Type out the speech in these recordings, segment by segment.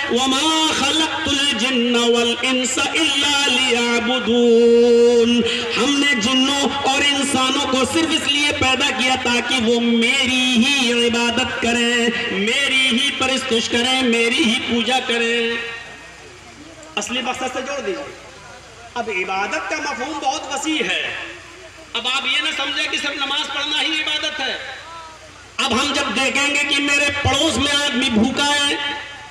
وَمَا خَلَقْتُ الْجِنَّ وَالْإِنسَ إِلَّا لِيَعْبُدُونَ، ہم نے جنوں اور انسانوں کو صرف اس لیے پیدا کیا تاکہ وہ میری ہی عبادت کریں، میری ہی پرستش کریں، میری ہی پوجا کریں۔ اصلی مقصد سے جوڑ دیجیے۔ اب عبادت کا مفہوم بہت وسیع ہے۔ اب آپ یہ نہ سمجھیں کہ صرف نماز پڑھنا ہی عبادت ہے۔ اب ہم جب دیکھیں گے کہ میرے پڑوس میں آدمی بھوکا ہے،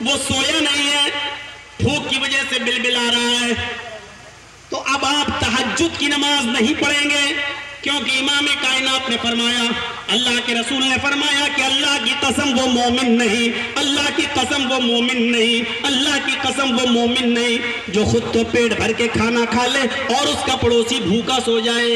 وہ سویا نہیں ہے، بھوک کی وجہ سے بلبلا رہا ہے، تو اب آپ تہجد کی نماز نہیں پڑھیں گے، کیونکہ امام کائنات نے فرمایا، اللہ کے رسول نے فرمایا کہ اللہ کی قسم وہ مومن نہیں، اللہ کی قسم وہ مومن نہیں، اللہ کی قسم وہ مومن نہیں جو خود تو پیٹ بھر کے کھانا کھا لے اور اس کا پڑوسی بھوکا سو جائے۔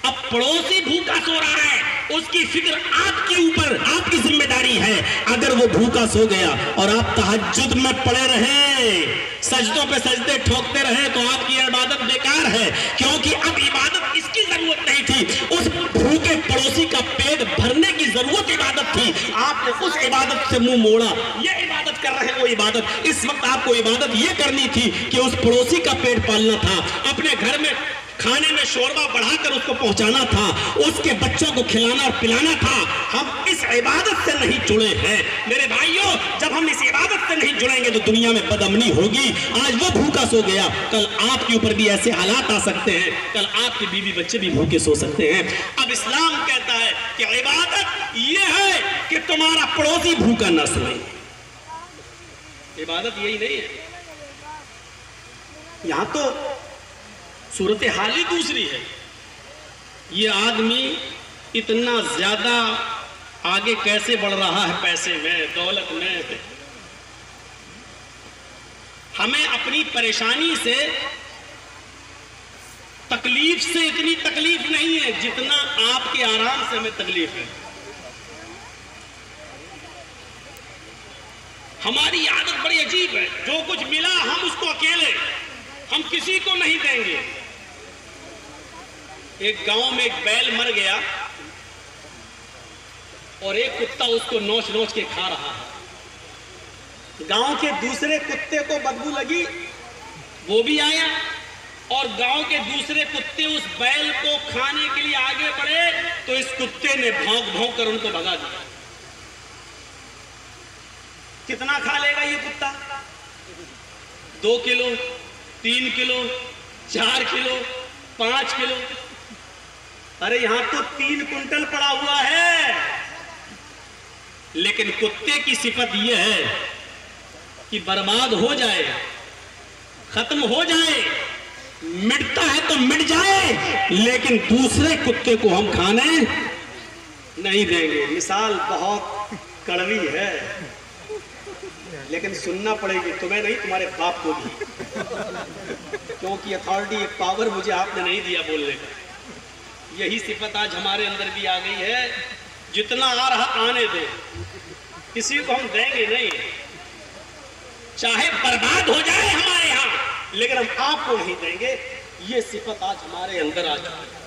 اب پڑوسی بھوکا سو رہا ہے، اس کی فکر آپ کے اوپر، آپ کی ذمہ داری ہے۔ اگر وہ بھوکا سو گیا اور آپ تہجد میں پڑے رہے، سجدوں پہ سجدے ٹھوکتے رہے، تو آپ کی عبادت بیکار ہے، کیونکہ اب عبادت اس کی ضرورت نہیں تھی، اس بھوکے پڑوسی کا پیٹ بھرنے کی ضرورت عبادت تھی۔ آپ نے اس عبادت سے منہ موڑا، یہ عبادت کر رہے وہ عبادت۔ اس وقت آپ کو عبادت یہ کرنی تھی کہ اس پڑوسی کا پیٹ پالنا تھا، اپنے گھر میں کھانے میں شوربہ بڑھا کر اس کو پہنچانا تھا، اس کے بچوں کو کھلانا اور پلانا تھا۔ ہم اس عبادت سے نہیں جڑے ہیں میرے بھائیوں۔ جب ہم اس عبادت سے نہیں جڑیں گے تو دنیا میں بدامنی ہوگی۔ آج وہ بھوکا سو گیا، کل آپ کے اوپر بھی ایسے حالات آ سکتے ہیں، کل آپ کے بیوی بچے بھی بھوکے سو سکتے ہیں۔ اب اسلام کہتا ہے کہ عبادت یہ ہے کہ تمہارا پڑوسی بھوکا نہ سوئے۔ عبادت یہی نہیں ہے۔ یہاں تو صورتحال ہی دوسری ہے۔ یہ آدمی اتنا زیادہ آگے کیسے بڑھ رہا ہے، پیسے میں، دولت میں۔ ہمیں اپنی پریشانی سے، تکلیف سے اتنی تکلیف نہیں ہے جتنا آپ کے آرام سے ہمیں تکلیف ہے۔ ہماری عادت بڑی عجیب ہے، جو کچھ ملا ہم اس کو اکیلے، ہم کسی کو نہیں دیں گے۔ ایک گاؤں میں ایک بیل مر گیا اور ایک کتا اس کو نوچ نوچ کے کھا رہا ہے۔ گاؤں کے دوسرے کتے کو بدبو لگی، وہ بھی آیا اور گاؤں کے دوسرے کتے اس بیل کو کھانے کے لیے آگے بڑھے تو اس کتے نے بھونک بھونک کر ان کو بھگا دیا۔ کتنا کھا لے گا یہ کتا؟ 2 کلو، 3 کلو، 4 کلو، 5 کلو؟ ارے یہاں تو 3 کنٹل پڑا ہوا ہے۔ لیکن کتے کی صفت یہ ہے کہ برباد ہو جائے، ختم ہو جائے، مٹتا ہے تو مٹ جائے، لیکن دوسرے کتے کو ہم کھانے نہیں دیں گے۔ مثال بہت کڑوی ہے لیکن سننا پڑے گی، تمہیں نہیں، تمہارے باپ کو بھی، کیونکہ اتھارٹی، ایک پاور مجھے آپ نے نہیں دیا بولنے کا۔ یہی صفت آج ہمارے اندر بھی آ گئی ہے، جتنا آ رہا آنے دو، کسی کو ہم دیں گے نہیں، چاہے برباد ہو جائے ہمارے ہاں، لیکن ہم آپ کو نہیں دیں گے۔ یہ صفت آج ہمارے اندر آ چکی ہے۔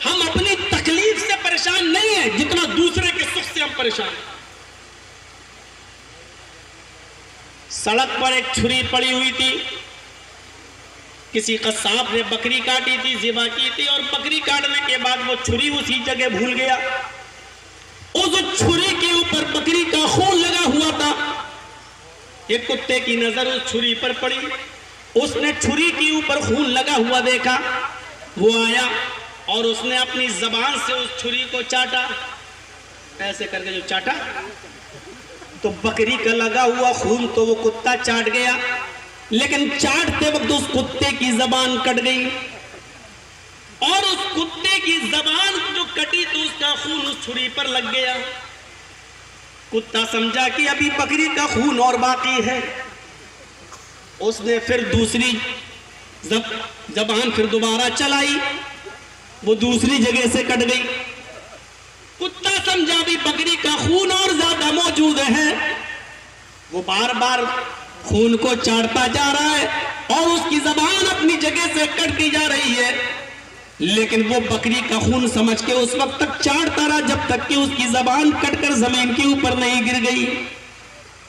ہم اپنی تکلیف سے پریشان نہیں ہیں جتنا دوسرے کے سکھ سے ہم پریشان ہیں۔ سڑک پر ایک چھری پڑی ہوئی تھی، کسی قصاب نے بکری کاٹی تھی، ذبح کی تھی، اور بکری کاٹنے کے بعد وہ چھری اسی جگہ بھول گیا۔ اس چھری کے اوپر بکری کا خون لگا ہوا تھا۔ ایک کتے کی نظر اس چھری پر پڑی، اس نے چھری کے اوپر خون لگا ہوا دیکھا، وہ آیا اور اس نے اپنی زبان سے اس چھری کو چاٹا، ایسے کر کے جو چاٹا تو بکری کا لگا ہوا خون تو وہ کتا چاٹ گیا، لیکن چاٹتے وقت اس کتے کی زبان کٹ گئی، اور اس کتے کی زبان جو کٹی تو اس کا خون اس چھری پر لگ گیا۔ کتا سمجھا کہ ابھی بکری کا خون اور باقی ہے، اس نے پھر دوسری زبان پھر دوبارہ چلائی، وہ دوسری جگہ سے کٹ گئی۔ کتا سمجھا بھی بکری کا خون اور زیادہ موجود ہے، وہ بار بار خون کو چاٹتا جا رہا ہے اور اس کی زبان اپنی جگہ سے کٹتی جا رہی ہے، لیکن وہ بکری کا خون سمجھ کے اس وقت تک چاٹتا رہا جب تک کہ اس کی زبان کٹ کر زمین کے اوپر نہیں گر گئی۔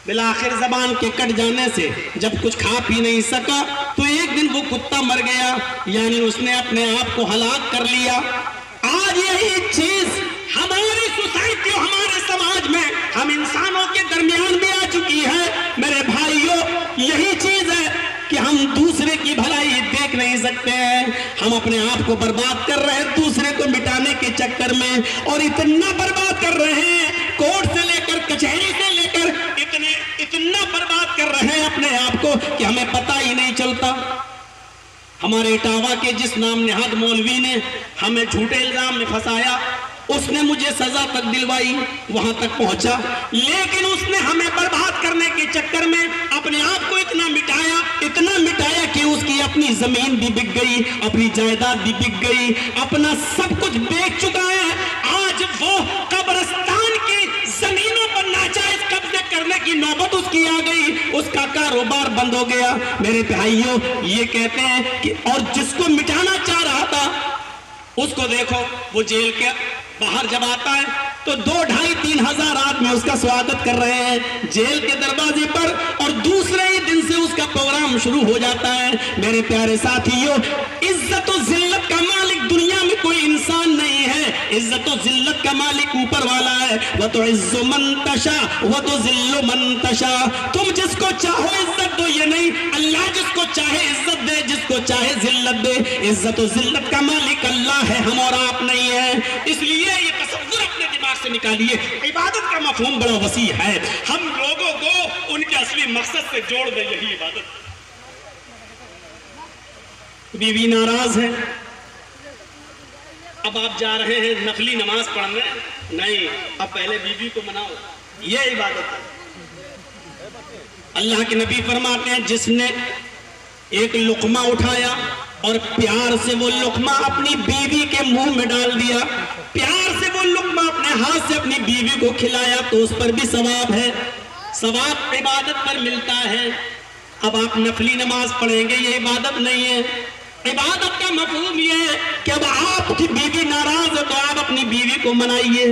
بالآخر زبان کے کٹ جانے سے جب کچھ کھا پی نہیں سکا تو ایک دن وہ کتا مر گیا، یعنی اس نے اپنے آپ کو ہلاک کر لیا۔ آج یہی چیز ہماری سوسائٹی اور ہمارے سماج میں ہم انسانوں کے درمیان بھی آ چکی ہے۔ میرے بھائیوں، یہی چیز ہے کہ ہم دوسرے کی بھلائی دیکھ نہیں سکتے ہیں، ہم اپنے آپ کو برباد کر رہے ہیں دوسرے کو مٹانے کے چکر میں، اور اتنا برباد کر رہے ہیں، کورٹ سے لے کر کچہری سے لے کر اتنا برباد کر رہے ہیں اپنے آپ کو کہ ہمیں پتہ ہی نہیں چلتا۔ ہمارے اٹاوا کے جس نام نہاد مولوی نے ہمیں جھوٹے الزام میں پھنسایا، اس نے مجھے سزا تک دلوائی، وہاں تک پہنچا، لیکن اس نے ہمیں برباد کرنے کے چکر میں اپنے آپ کو اتنا مٹایا کہ اس کی اپنی زمین بھی بک گئی، اپنی جائیداد بھی بک گئی، اپنا سب کچھ بیچ چکا ہے۔ آج وہ قبرستان کی زمینوں پر ناجائز قبضے کرنے کی نوبت اس کی آ گئی، اس کا کاروبار بند ہو گیا۔ میرے بھائیوں، یہ کہتے ہیں کہ اور جس کو مٹانا چاہ رہا تھا اس کو دیکھو، وہ جیل کے باہر جب آتا ہے تو 2-2.5-3 ہزار آدمی اس کا سواگت کر رہے ہیں جیل کے دروازے پر، اور دوسرے ہی دن سے اس کا پروگرام شروع ہو جاتا ہے۔ میرے پیارے ساتھیوں، عزت و ذلت کا مالک دنیا میں کوئی انسان نہیں ہے، عزت و ذلت کا مالک اوپر والا ہے۔ وَتُعِزُّ مَن تَشَاءُ وَتُذِلُّ مَن تَشَاءُ، تم جس کو چاہو عزت دو، یہ نہیں، اللہ جس کو چاہے عزت دے، جس کو چاہے ذلت دے۔ عزت و ذلت کا مالک اللہ ہے، ہم اور آپ نہیں ہے۔ اس لیے یہ تصور اپنے دماغ سے نکالیے، عبادت کا مفہوم بڑا وسیع ہے، ہم لوگوں کو ان کے اصلی مقصد سے جوڑ دیں، یہی عبادت۔ بیوی ناراض ہے، اب آپ جا رہے ہیں نفلی نماز پڑھنے، نہیں، اب پہلے بیوی کو مناؤ، یہ عبادت ہے۔ اللہ کے نبی فرماتے ہیں جس نے ایک لقمہ اٹھایا اور پیار سے وہ لقمہ اپنی بیوی کے منہ میں ڈال دیا، پیار سے وہ لقمہ اپنے ہاتھ سے اپنی بیوی کو کھلایا، تو اس پر بھی ثواب ہے، ثواب عبادت پر ملتا ہے۔ اب آپ نفلی نماز پڑھیں گے، یہ عبادت نہیں ہے۔ عبادت کا مفہوم یہ ہے کہ اب آپ کی بیوی ناراض ہے تو آپ اپنی بیوی کو منائیے،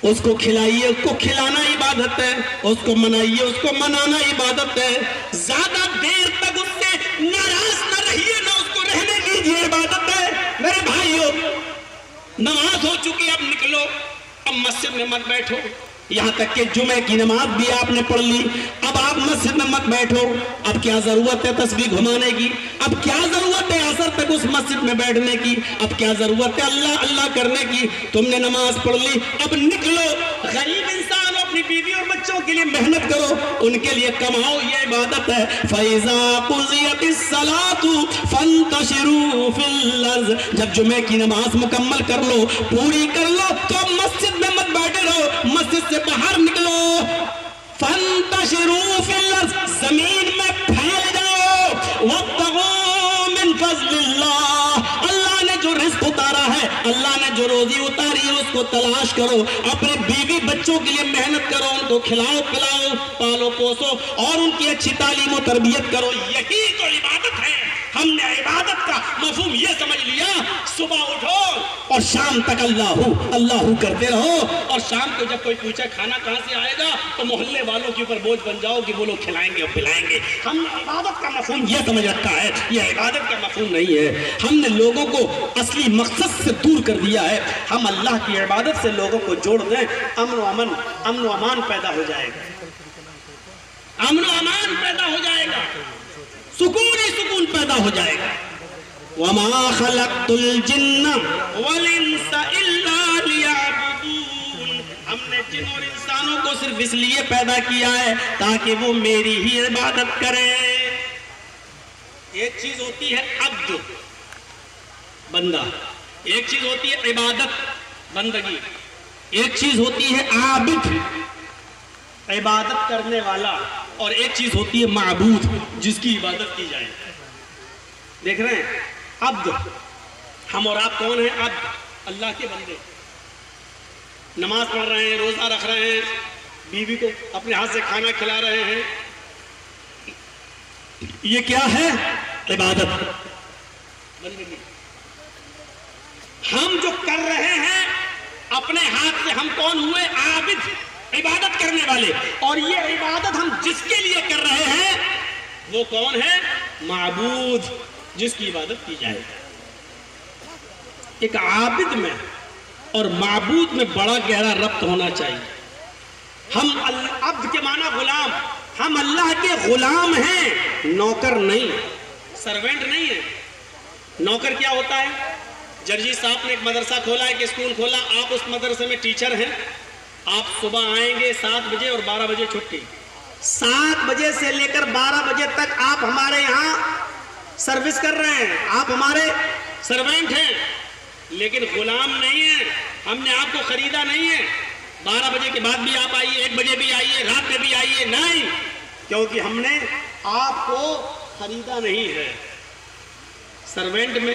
اس کو کھلائیے، اس کو کھلانا عبادت ہے، اس کو منائیے، اس کو منانا عبادت ہے۔ زیادہ دیر تک اس سے ناراض نہ رہیے، نہ اس کو رہنے دیجیے، عبادت ہے۔ میرے بھائیوں، نماز ہو چکی، اب نکلو، اب مسجد میں مت بیٹھو، یہاں تک کہ جمعے کی نماز بھی آپ نے پڑھ لی، اب آپ مسجد میں مت بیٹھو۔ اب کیا ضرورت ہے تسبیح گھمانے کی؟ اب کیا ضرورت ہے عصر تک اس مسجد میں بیٹھنے کی؟ اب کیا ضرورت ہے اللہ اللہ کرنے کی؟ تم نے نماز پڑھ لی، اب نکلو، غریب انسان ہو، اپنی بیوی اور بچوں کے لیے محنت کرو، ان کے لیے کماؤ، یہ عبادت ہے۔ فَإِذَا قُضِيَتِ الصَّلَاةُ فَانتَشِرُوا فِي الْأَرْضِ، جب جمعے کی نماز مکمل کر لو، پوری کر لو، تو مسجد میں مت بیٹھے رہو، مسجد سے باہر نکلو۔ فَانتَشِرُوا فِي الْأَرْضِ، زمین میں پھیل جاؤ۔ وَابْتَغُوا مِن فَضْلِ اللَّهِ، اللہ نے جو رزق اتارا ہے، اللہ نے جو روزی اتاری ہے، اس کو تلاش کرو، اپنے بیوی بچوں کے لیے محنت کرو، ان کو کھلاؤ پلاؤ، پالو پوسو، اور ان کی اچھی تعلیم و تربیت کرو، یہی تو عبادت ہے۔ ہم نے عبادت کا مفہوم یہ سمجھ لیا، صبح اٹھو اور شام تک اللہ کرتے رہو، اور شام کو جب کوئی پوچھے کھانا کہاں سے آئے گا تو محلے والوں کے اوپر بوجھ بن جاؤ کہ وہ لوگ کھلائیں گے اور پلائیں گے۔ ہم نے عبادت کا مفہوم یہ سمجھ رکھا ہے، یہ عبادت کا مفہوم نہیں ہے۔ ہم نے لوگوں کو اصلی مقصد سے دور کر دیا ہے۔ ہم اللہ کی عبادت سے لوگوں کو جوڑ دیں، امن و امان پیدا ہو جائے گا، امن و امان پیدا ہو جائے گا، سکون ہی سکون پیدا ہو جائے گا۔ وَمَا خَلَقْتُ الْجِنَّ وَالْإِنسَ إِلَّا لِيَعْبُدُونَ، ہم نے جن اور انسانوں کو صرف اس لیے پیدا کیا ہے تاکہ وہ میری ہی عبادت کریں۔ ایک چیز ہوتی ہے عبد، بندہ، ایک چیز ہوتی ہے عبادت، بندگی، ایک چیز ہوتی ہے عابد، عبادت کرنے والا، اور ایک چیز ہوتی ہے معبود، جس کی عبادت کی جائے۔ دیکھ رہے ہیں، عبد، ہم اور آپ کون ہیں؟ عبد، اللہ کے بندے، نماز پڑھ رہے ہیں، روزہ رکھ رہے ہیں، بیوی کو اپنے ہاتھ سے کھانا کھلا رہے ہیں، یہ کیا ہے؟ عبادت، بندگی۔ ہم جو کر رہے ہیں اپنے ہاتھ سے، ہم کون ہوئے؟ عابد، عبادت کرنے والے. اور یہ عبادت ہم جس کے لیے کر رہے ہیں وہ کون ہے؟ معبود، جس کی عبادت کی جائے. ایک عابد میں اور معبود میں بڑا گہرا ربط ہونا چاہیے. ہم عبد کے معنی غلام، ہم اللہ کے غلام ہیں، نوکر نہیں، سروینٹ نہیں ہے. نوکر کیا ہوتا ہے؟ جرجی صاحب نے ایک مدرسہ کھولا، ایک اسکول کھولا، آپ اس مدرسے میں ٹیچر ہیں. آپ صبح آئیں گے 7 بجے اور 12 بجے چھٹی. 7 بجے سے لے کر 12 بجے تک آپ ہمارے یہاں سروس کر رہے ہیں، آپ ہمارے سروینٹ ہیں، لیکن غلام نہیں ہیں. ہم نے آپ کو خریدا نہیں ہے. 12 بجے کے بعد بھی آپ آئیے، 1 بجے بھی آئیے، رات میں بھی آئیے، نہیں، کیونکہ ہم نے آپ کو خریدا نہیں ہے. سروینٹ میں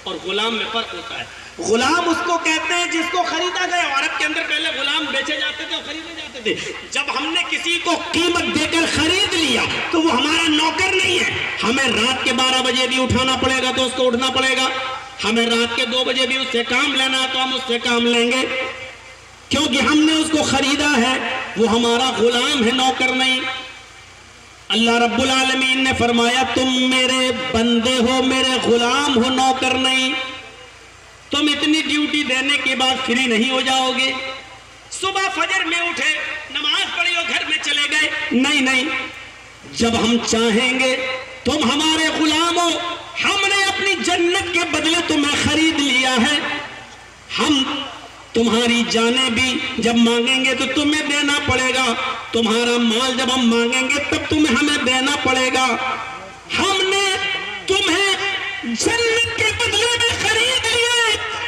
اور غلام میں فرق ہوتا ہے. غلام اس کو کہتے ہیں جس کو خریدا گیا. عرب کے اندر پہلے غلام بیچے جاتے تھے اور خریدے جاتے تھے. جب ہم نے کسی کو قیمت دے کر خرید لیا تو وہ ہمارا نوکر نہیں ہے. ہمیں رات کے 12 بجے بھی اٹھانا پڑے گا تو اس کو اٹھنا پڑے گا. ہمیں رات کے 2 بجے بھی اس سے کام لینا ہے تو ہم اس سے کام لیں گے، کیونکہ ہم نے اس کو خریدا ہے. وہ ہمارا غلام ہے، نوکر نہیں. اللہ رب العالمین نے فرمایا تم میرے بندے ہو، میرے غلام ہو، نوکر نہیں. تم اتنی ڈیوٹی دینے کے بعد فری نہیں ہو جاؤ گے. صبح فجر میں اٹھے، نماز پڑھی اور گھر میں چلے گئے، نہیں. جب ہم چاہیں گے تم ہمارے غلام ہو. ہم نے اپنی جنت کے بدلے تمہیں خرید لیا ہے. ہم تمہاری جانیں بھی جب مانگیں گے تو تمہیں دینا پڑے گا. تمہارا مال جب ہم مانگیں گے تب تمہیں ہمیں دینا پڑے گا. ہم نے تمہیں جنت کے بدلے میں خرید لیا.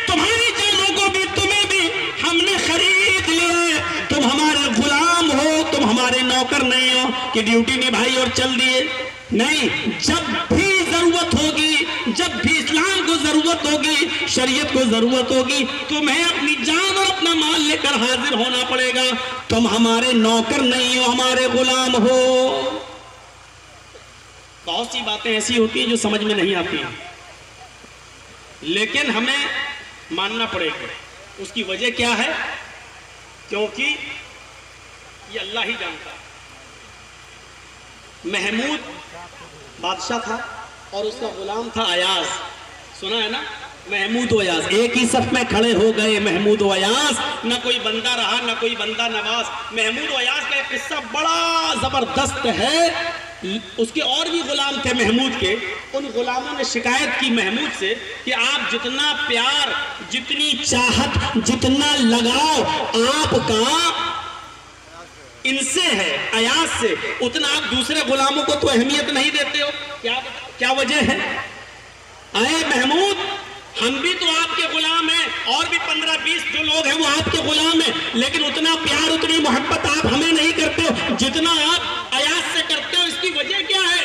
تمہاری جانوں کو بھی تمہیں بھی ہم نے خرید لیا. تم ہمارے غلام ہو، تم ہمارے نوکر نہیں ہو کہ ڈیوٹی نبھائی اور چل دیے. نہیں، جب بھی ضرورت ہوگی، جب بھی اسلام کو ضرورت ہوگی، شریعت کو ضرورت ہوگی، تمہیں اپنی جان اور اپنا مال لے کر حاضر ہونا پڑے گا. تم ہمارے نوکر نہیں ہو، ہمارے غلام ہو. بہت سی باتیں ایسی ہوتی ہیں جو سمجھ میں نہیں آتی ہیں، لیکن ہمیں ماننا پڑے گا. اس کی وجہ کیا ہے؟ کیونکہ یہ اللہ ہی جانتا. محمود بادشاہ تھا اور اس کا غلام تھا ایاز. سنا ہے نا؟ محمود و ایاز ایک ہی صف میں کھڑے ہو گئے. محمود و ایاز، نہ کوئی بندہ رہا نہ کوئی بندہ نواز. محمود و ایاز کا ایک قصہ بڑا زبردست ہے. اس کے اور بھی غلام تھے محمود کے. ان غلاموں نے شکایت کی محمود سے کہ آپ جتنا پیار، جتنی چاہت، جتنا لگاؤ آپ کا ان سے ہے، ایاز سے، اتنا آپ دوسرے غلاموں کو تو اہمیت نہیں دیتے ہو. کیا وجہ ہے؟ اے محمود، ہم بھی تو آپ کے غلام ہیں، اور بھی 15-20 جو لوگ ہیں وہ آپ کے غلام ہیں، لیکن اتنا پیار، اتنی محبت آپ ہمیں نہیں کرتے ہو جتنا آپ ایاز سے کرتے ہو. اس کی وجہ کیا ہے؟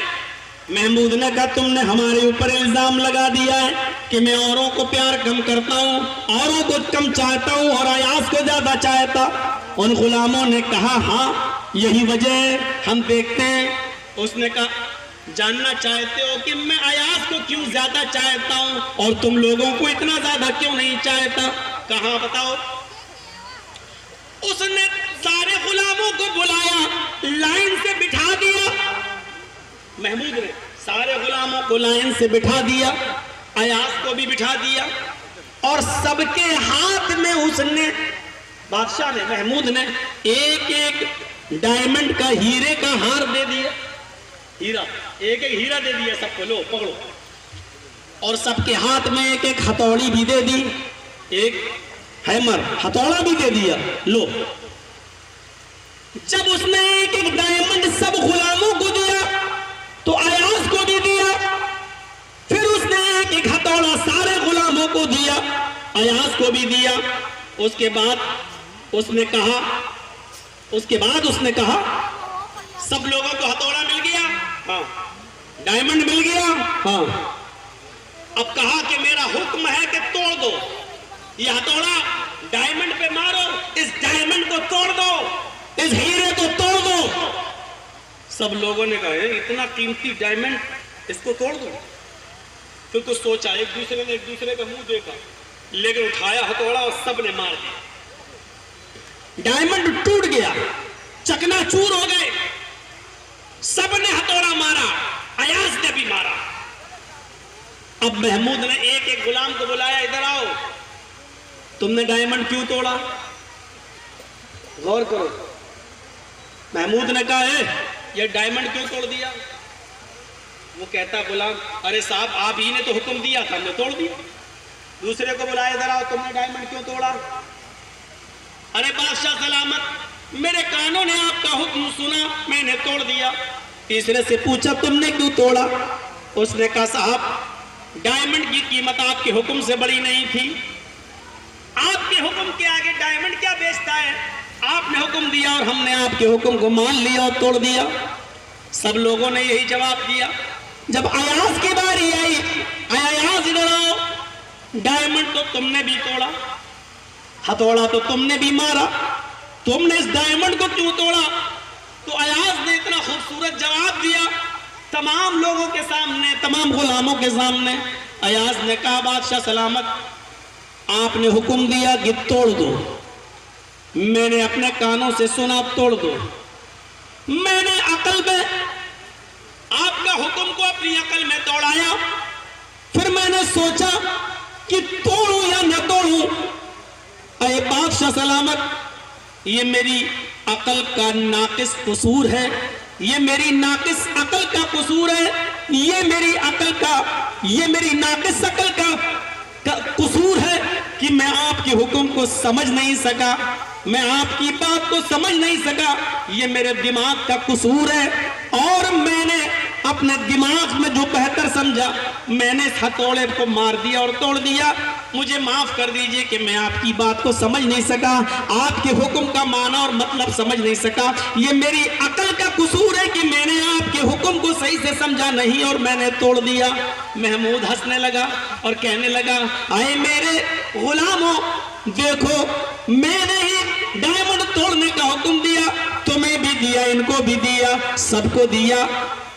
محمود نے کہا تم نے ہمارے اوپر الزام لگا دیا ہے کہ میں اوروں کو پیار کم کرتا ہوں، اوروں کو کم چاہتا ہوں اور ایاز کو زیادہ چاہتا. ان غلاموں نے کہا ہاں یہی وجہ ہے، ہم دیکھتے ہیں. اس نے کہا جاننا چاہتے ہو کہ میں ایاز کو کیوں زیادہ چاہتا ہوں اور تم لوگوں کو اتنا زیادہ کیوں نہیں چاہتا؟ کہاں بتاؤ. اس نے سارے غلاموں کو بلایا، لائن سے بٹھا دیا. محمود نے سارے غلاموں کو لائن سے بٹھا دیا، ایاز کو بھی بٹھا دیا، اور سب کے ہاتھ میں اس نے، بادشاہ نے، محمود نے ایک ایک ڈائمنڈ کا، ہیرے کا ہار دے دیا. ہیرا، ایک ایک ہیرا دے دیا سب کو، لو پکڑو. اور سب کے ہاتھ میں ایک ایک ہتھوڑی بھی دے دی، ایک ہیمر ہتھوڑا بھی دے دیا، لو. جب اس نے ایک ایک ڈائمنڈ سب غلاموں کو دیا تو ایاز کو بھی دیا. پھر اس نے ایک ایک ہتھوڑا سارے غلاموں کو دیا، ایاز کو بھی دیا. اس کے بعد اس نے کہا سب لوگوں کو ہتھوڑا مل گیا، ہاں. ڈائمنڈ مل گیا، ہاں. اب کہا کہ میرا حکم ہے کہ توڑ دو یہ ہتھوڑا، ڈائمنڈ پہ مارو، اس ڈائمنڈ کو توڑ دو، اس ہیرے کو توڑ دو. سب لوگوں نے کہا اتنا قیمتی ڈائمنڈ اس کو توڑ دو. پھر تو سوچا، ایک دوسرے نے ایک دوسرے کا منہ دیکھا، لیکن اٹھایا ہتھوڑا اور سب نے مار دیا. ڈائمنڈ ٹوٹ گیا، چکنا چور ہو گئے، سب نے ہتھوڑا مارا، ایاز نے بھی مارا۔ اب محمود نے ایک ایک غلام کو بلایا، ادھر آؤ، تم نے ڈائمنڈ کیوں توڑا؟ غور کرو۔ محمود نے کہا ہے یہ ڈائمنڈ کیوں توڑ دیا؟ وہ کہتا غلام ارے صاحب آپ ہی نے تو حکم دیا تھا، ہم نے توڑ دیا۔ دوسرے کو بلایا، ادھر آؤ، تم نے ڈائمنڈ کیوں توڑا؟ ارے بادشاہ سلامت میرے کانوں نے آپ کا حکم سنا، میں نے توڑ دیا۔ تیسرے سے پوچھا تم نے کیوں توڑا؟ اس نے کہا صاحب ڈائمنڈ کی قیمت آپ کے حکم سے بڑی نہیں تھی، آپ کے حکم کے آگے ڈائمنڈ کیا بیچتا ہے؟ آپ نے حکم دیا اور ہم نے آپ کے حکم کو مان لیا اور توڑ دیا۔ سب لوگوں نے یہی جواب دیا۔ جب ایاز کی باری آئی، ایاز ادھر آؤ، ڈائمنڈ تو تم نے بھی توڑا، ہتھوڑا تو تم نے بھی مارا، تم نے اس ڈائمنڈ کو کیوں توڑا؟ تو ایاز نے اتنا خوبصورت جواب دیا تمام لوگوں کے سامنے، تمام غلاموں کے سامنے۔ ایاز نے کہا بادشاہ سلامت آپ نے حکم دیا کہ توڑ دو، میں نے اپنے کانوں سے سنا توڑ دو، میں نے عقل میں آپ کا حکم کو اپنی عقل میں توڑایا، پھر میں نے سوچا کہ توڑوں یا نہ توڑوں۔ اے بادشاہ سلامت یہ میری عقل کا ناقص قصور ہے، یہ میری ناقص عقل کا قصور ہے، یہ میری ناقص عقل کا قصور ہے کہ میں آپ کے حکم کو سمجھ نہیں سکا، میں آپ کی بات کو سمجھ نہیں سکا، یہ میرے دماغ کا قصور ہے، اور میں نے اپنے دماغ میں جو بہتر سمجھا میں نے اس ہتھوڑے کو مار دیا اور توڑ دیا۔ مجھے معاف کر دیجئے کہ میں آپ کی بات کو سمجھ نہیں سکا، آپ کے حکم کا معنی اور مطلب سمجھ نہیں سکا، یہ میری عقل کا قصور ہے کہ میں نے آپ کے حکم کو صحیح سے سمجھا نہیں اور میں نے توڑ دیا۔ محمود ہنسنے لگا اور کہنے لگا اے میرے غلاموں دیکھو میں نے ہی ڈائمنڈ توڑنے کا حکم دیا، تمہیں بھی دیا، ان کو بھی دیا، سب کو دیا،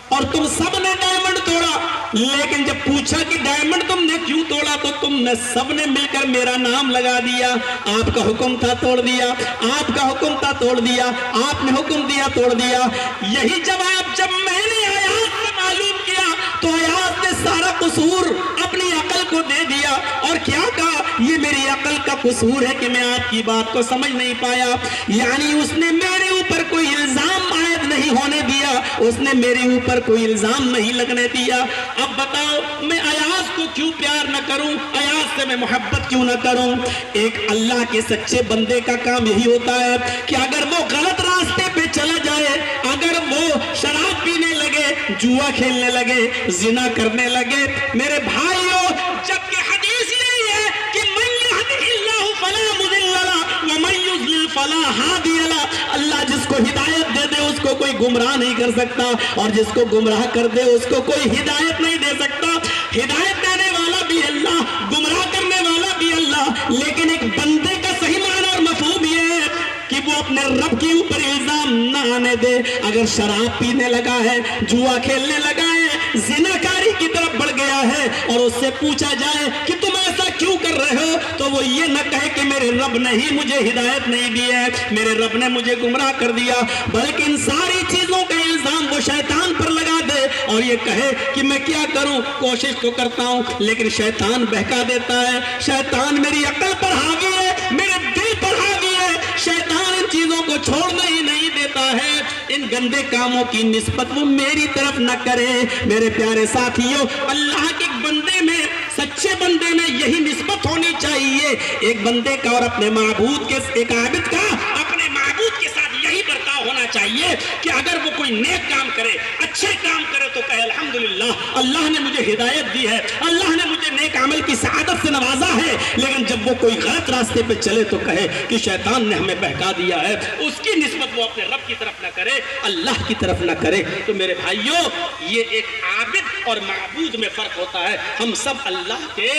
اور تم سب نے ڈائمنڈ توڑا، لیکن جب پوچھا کہ ڈائمنڈ تم نے کیوں توڑا تو تم نے سب نے مل کر میرا نام لگا دیا، آپ کا حکم تھا توڑ دیا، آپ کا حکم تھا توڑ دیا، آپ نے حکم دیا توڑ دیا۔ یہی جواب جب میں نے ایاز سے معلوم کیا تو ایاز نے سارا قصور اپنی عقل کو دے دیا اور کیا کہا یہ میری عقل کا قصور ہے کہ میں آپ کی بات کو سمجھ نہیں پایا، یعنی اس نے میرے اوپر کوئی الزام عائد نہیں ہونے دیا، اس نے میرے اوپر کوئی الزام نہیں لگنے دیا۔ اب بتاؤ میں ایاز کو کیوں پیار نہ کروں، ایاز سے میں محبت کیوں نہ کروں؟ ایک اللہ کے سچے بندے کا کام یہی ہوتا ہے کہ اگر وہ غلط راستے پہ چلا جائے، اگر وہ شراب پینے لگے، جوا کھیلنے لگے، زنا کرنے لگے، میرے بھائیوں جبکہ حدیث یہی ہے کہ من یہدہ اللہ فلا مضل لہ ومن یضلل فلا ہادی لہ، اللہ جس کو ہدایت دے دے اس کو کوئی گمراہ نہیں کر سکتا، اور جس کو گمراہ کر دے اس کو کوئی ہدایت نہیں دے سکتا۔ ہدایت دینے والا بھی اللہ، گمراہ کرنے والا بھی اللہ، لیکن ایک بندے کا صحیح معنی اور مفہوم یہ ہے کہ وہ اپنے رب کے اوپر الزام نہ آنے دے۔ اگر شراب پینے لگا ہے، جوا کھیلنے لگا ہے، زناکاری کی طرف بڑھ گیا ہے، اور اس سے پوچھا جائے کہ تم ایسا کیوں کر رہے ہو تو وہ یہ نہ کہے کہ میرے رب نے ہی مجھے ہدایت نہیں دی ہے، میرے رب نے مجھے گمراہ کر دیا، بلکہ ان ساری چیزوں کا الزام وہ شیطان پر لگا دے اور یہ کہے کہ میں کیا کروں، کوشش تو کرتا ہوں لیکن شیطان بہکا دیتا ہے، شیطان میری عقل پر حاوی ہے، میرے دل پر حاوی ہے، شیطان ان چیزوں کو چھوڑنا ہی نہیں دیتا ہے۔ ان گندے کاموں کی نسبت وہ میری طرف نہ کرے۔ میرے پیارے ساتھیوں اللہ کے بندے میں، سچے بندے میں یہی نسبت ہونی چاہیے، ایک بندے کا اور اپنے معبود کے، ایک عابد کا اپنے معبود کے ساتھ یہی برتاؤ ہونا چاہیے کہ اگر وہ کوئی نیک کام کرے، اچھے کام کرے تو کہے الحمدللہ اللہ نے مجھے ہدایت دی ہے، اللہ نے مجھے نیک عمل کی سعادت سے نوازا ہے، لیکن جب وہ کوئی غلط راستے پہ چلے تو کہے کہ شیطان نے ہمیں بہکا دیا ہے، اس کی نسبت وہ اپنے رب کی طرف نہ کرے، اللہ کی طرف نہ کرے۔ تو میرے بھائیوں یہ ایک عابد اور معبود میں فرق ہوتا ہے، ہم سب اللہ کے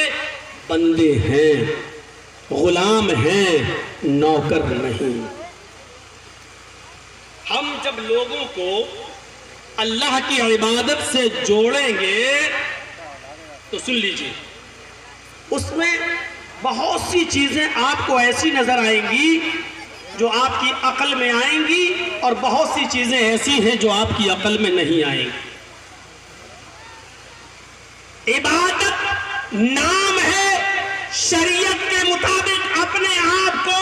بندے ہیں، غلام ہیں، نوکر نہیں۔ ہم جب لوگوں کو اللہ کی عبادت سے جوڑیں گے تو سن لیجئے اس میں بہت سی چیزیں آپ کو ایسی نظر آئیں گی جو آپ کی عقل میں آئیں گی اور بہت سی چیزیں ایسی ہیں جو آپ کی عقل میں نہیں آئیں گی۔ عبادت نام ہے، شریعت کے مطابق اپنے آپ کو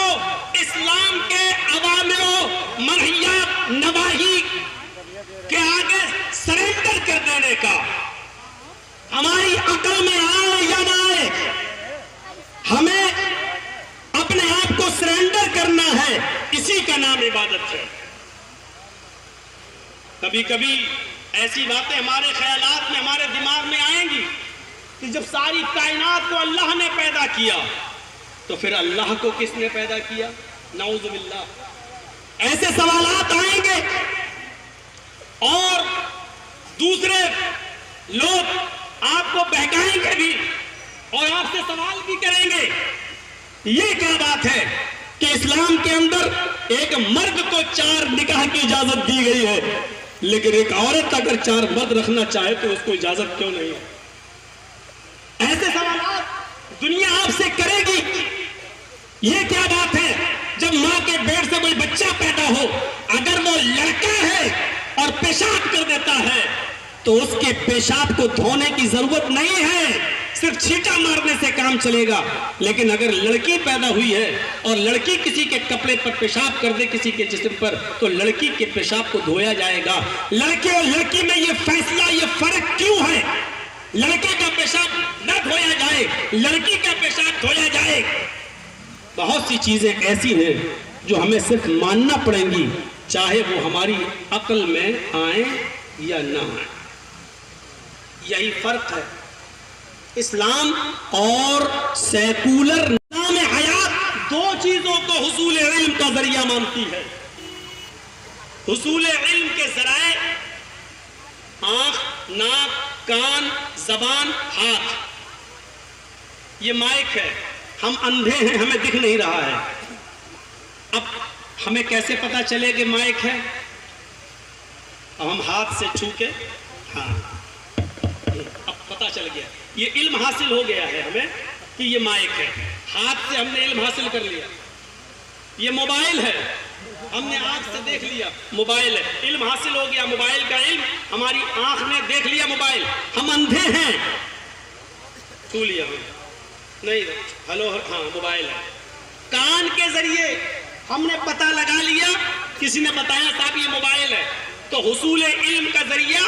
اسلام کے اوامر و منہیات نواہی کے آگے سرنڈر کر دینے کا۔ ہماری عقل میں آئے یا نہ آئے، ہمیں اپنے آپ کو سرنڈر کرنا ہے، اسی کا نام عبادت ہے۔ کبھی کبھی ایسی باتیں ہمارے خیالات میں، ہمارے دماغ میں آئیں گی کہ جب ساری کائنات کو اللہ نے پیدا کیا تو پھر اللہ کو کس نے پیدا کیا؟ نعوذ باللہ، ایسے سوالات آئیں گے اور دوسرے لوگ آپ کو بہکائیں گے بھی اور آپ سے سوال بھی کریں گے، یہ کیا بات ہے کہ اسلام کے اندر ایک مرد کو 4 نکاح کی اجازت دی گئی ہے، لیکن ایک عورت اگر 4 مرد رکھنا چاہے تو اس کو اجازت کیوں نہیں ہے؟ ایسے سوالات دنیا آپ سے کرے گی، یہ کیا بات ہے؟ جب ماں کے پیٹ سے کوئی بچہ پیدا ہو، اگر وہ لڑکا ہے اور پیشاب کر دیتا ہے تو اس کے پیشاب کو دھونے کی ضرورت نہیں ہے، صرف چھینٹا مارنے سے کام چلے گا۔ لیکن اگر لڑکی پیدا ہوئی ہے اور لڑکی کسی کے کپڑے پر پیشاب کر دے، کسی کے جسم پر، تو لڑکی کے پیشاب کو دھویا جائے گا۔ لڑکے اور لڑکی میں یہ فیصلہ، یہ فرق کیوں ہے؟ لڑکے کا پیشاب نہ دھویا جائے، لڑکی کا پیشاب دھویا جائے۔ بہت سی چیزیں ایسی ہیں جو ہمیں صرف ماننا پڑیں گی، چاہے وہ ہماری عقل میں آئیں یا نہ آئیں۔ یہی فرق ہے اسلام اور سیکولر نظام حیات۔ 2 چیزوں کو حصول علم کا ذریعہ مانتی ہے۔ حصول علم کے ذرائع آنکھ، ناک، کان، زبان، ہاتھ۔ یہ مائک ہے، ہم اندھے ہیں، ہمیں دکھ نہیں رہا ہے۔ اب ہمیں کیسے پتا چلے کہ مائک ہے؟ اب ہم ہاتھ سے چھو کے، ہاں اب پتا چل گیا، یہ علم حاصل ہو گیا ہے ہمیں کہ یہ مائک ہے۔ ہاتھ سے ہم نے علم حاصل کر لیا۔ یہ موبائل ہے، ہم نے آنکھ سے دیکھ لیا موبائل ہے، علم حاصل ہو گیا۔ موبائل کا علم، ہماری آنکھ نے دیکھ لیا موبائل، ہم اندھے ہیں، چھو لیا نہیں، ہلو ہاں موبائل ہے۔ کان کے ذریعے ہم نے پتہ لگا لیا، کسی نے بتایا صاحب یہ موبائل ہے، تو حصول علم کا ذریعہ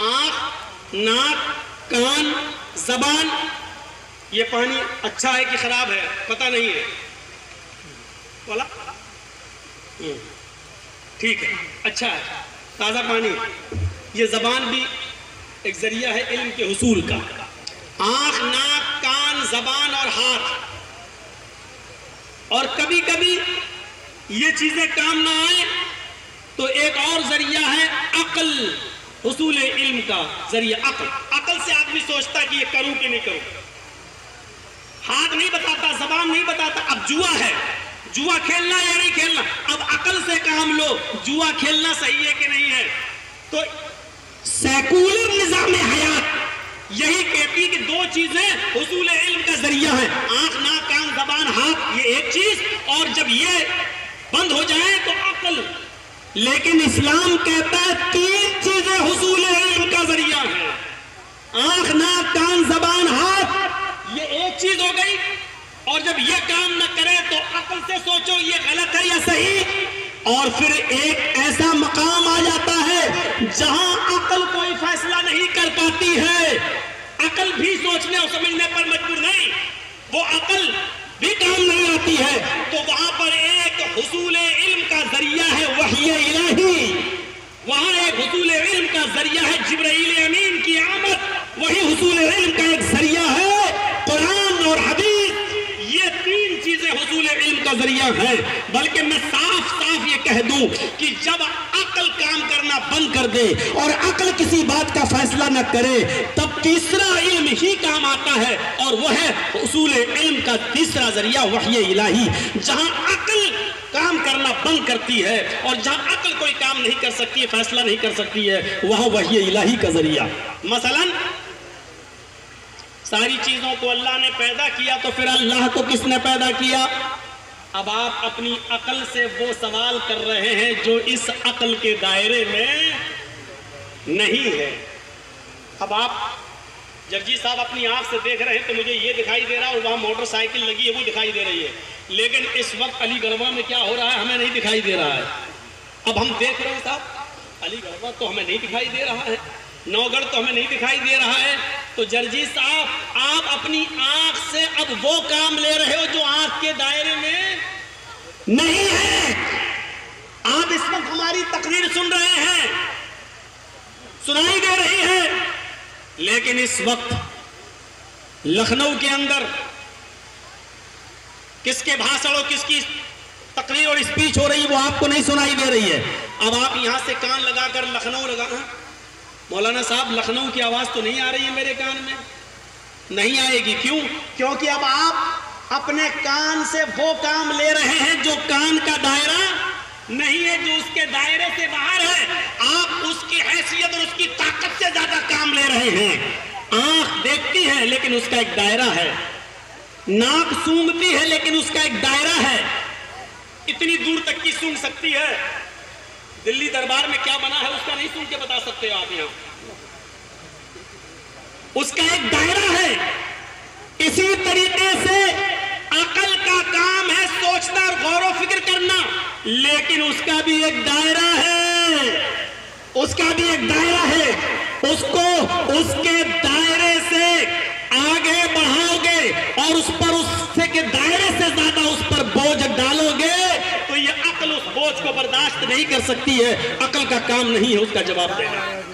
آنکھ، ناک، کان، زبان۔ یہ پانی اچھا ہے کہ خراب ہے پتہ نہیں ہے، والا ٹھیک ہے، اچھا ہے، تازہ پانی۔ یہ زبان بھی ایک ذریعہ ہے علم کے حصول کا۔ آنکھ، ناک، کان، زبان اور ہاتھ۔ اور کبھی کبھی یہ چیزیں کام نہ آئیں تو ایک اور ذریعہ ہے عقل، حصول علم کا ذریعہ عقل۔ عقل سے آدمی سوچتا کہ یہ کروں کہ نہیں کروں، ہاتھ نہیں بتاتا، زبان نہیں بتاتا۔ اب جوا ہے، جوا کھیلنا یا نہیں کھیلنا، اب عقل سے کام لو، جوا کھیلنا صحیح ہے کہ نہیں ہے۔ تو سیکولر نظام حیات یہی کہتی کہ 2 چیزیں حصول علم کا ذریعہ ہیں، آنکھ، ناک، کان، زبان، ہاتھ، یہ ایک چیز، اور جب یہ بند ہو جائے تو عقل۔ لیکن اسلام کہتا ہے 3 چیزیں حصول علم کا ذریعہ ہیں، آنکھ، ناک، کان، زبان، ہاتھ۔ یہ ایک چیز ہو گئی، اور جب یہ کام نہ کرے تو عقل سے سوچو یہ غلط ہے یا صحیح۔ اور پھر ایک ایسا مقام آ جاتا ہے جہاں عقل کوئی فیصلہ نہیں کر پاتی ہے، عقل بھی سوچنے اور سمجھنے پر مجبور نہیں، وہ عقل بھی کام نہیں آتی ہے، تو وہاں پر ایک حصول علم کا ذریعہ ہے وحی الہی، وہاں ایک حصول علم کا ذریعہ ہے جبرائیل امین کی آمد، وہی حصول علم کا ایک ذریعہ ہے قرآن اور حدیث۔ یہ 3 چیزیں حصول علم کا ذریعہ ہیں۔ بلکہ میں صاف صاف یہ کہہ دوں کہ جب عقل کام کرنا بند کر دے اور عقل کسی بات کا فیصلہ نہ کرے، تب تیسرا علم ہی کام آتا ہے، اور وہ ہے حصول علم کا تیسرا ذریعہ وحی الہی۔ جہاں عقل کام کرنا بند کرتی ہے اور جہاں عقل کوئی کام نہیں کر سکتی ہے، فیصلہ نہیں کر سکتی ہے، وہاں وحی الہی کا ذریعہ۔ مثلاً ساری چیزوں کو اللہ نے پیدا کیا، تو پھر اللہ کو کس نے پیدا کیا؟ اب آپ اپنی عقل سے وہ سوال کر رہے ہیں جو اس عقل کے دائرے میں نہیں ہے۔ اب آپ جرجی صاحب اپنی آنکھ سے دیکھ رہے ہیں تو مجھے یہ دکھائی دے رہا ہے اور وہاں موٹر سائیکل لگی ہے وہ دکھائی دے رہی ہے، لیکن اس وقت علی گڑھوا میں کیا ہو رہا ہے ہمیں نہیں دکھائی دے رہا ہے۔ اب ہم دیکھ رہے ہیں صاحب علی گڑھوا تو ہمیں نہیں دکھائی دے رہا ہے، نوگڑھ تو ہمیں نہیں دکھائی دے رہا ہے، تو جرجی صاحب آپ اپنی آنکھ سے اب وہ کام لے رہے ہو جو آنکھ کے دائرے میں نہیں ہے۔ آپ اس وقت ہماری تقریر سن رہے ہیں، سنائی دے رہی ہے، لیکن اس وقت لکھنؤ کے اندر کس کے بھاشن اور کس کی تقریر اور اسپیچ ہو رہی ہے وہ آپ کو نہیں سنائی دے رہی ہے۔ اب آپ یہاں سے کان لگا کر لکھنؤ لگانا، مولانا صاحب لکھنؤ کی آواز تو نہیں آ رہی ہے میرے کان میں، نہیں آئے گی، کیوں؟ کیونکہ اب آپ اپنے کان سے وہ کام لے رہے ہیں جو کان کا دائرہ نہیں ہے، جو اس کے دائرے سے باہر ہے۔ آپ اس کی حیثیت اور اس کی طاقت سے زیادہ کام لے رہے ہیں۔ آنکھ دیکھتی ہے لیکن اس کا ایک دائرہ ہے، ناک سونگتی ہے لیکن اس کا ایک دائرہ ہے، اتنی دور تک کی سونگ سکتی ہے۔ دلی دربار میں کیا بنا ہے اس کا نہیں سن کے بتا سکتے آپ یہاں، اس کا ایک دائرہ ہے۔ اسی طریقے سے عقل کا کام ہے سوچنا اور غور و فکر کرنا، لیکن اس کا بھی ایک دائرہ ہے، اس کا بھی ایک دائرہ ہے۔ اس کو اس کے دائرے سے آگے بڑھاؤ گے اور اس پر اس سے کے دائرے سے زیادہ اس پر بوجھ ڈالو گے تو یہ عقل اس بوجھ کو برداشت نہیں کر سکتی ہے، عقل کا کام نہیں ہے اس کا جواب دینا۔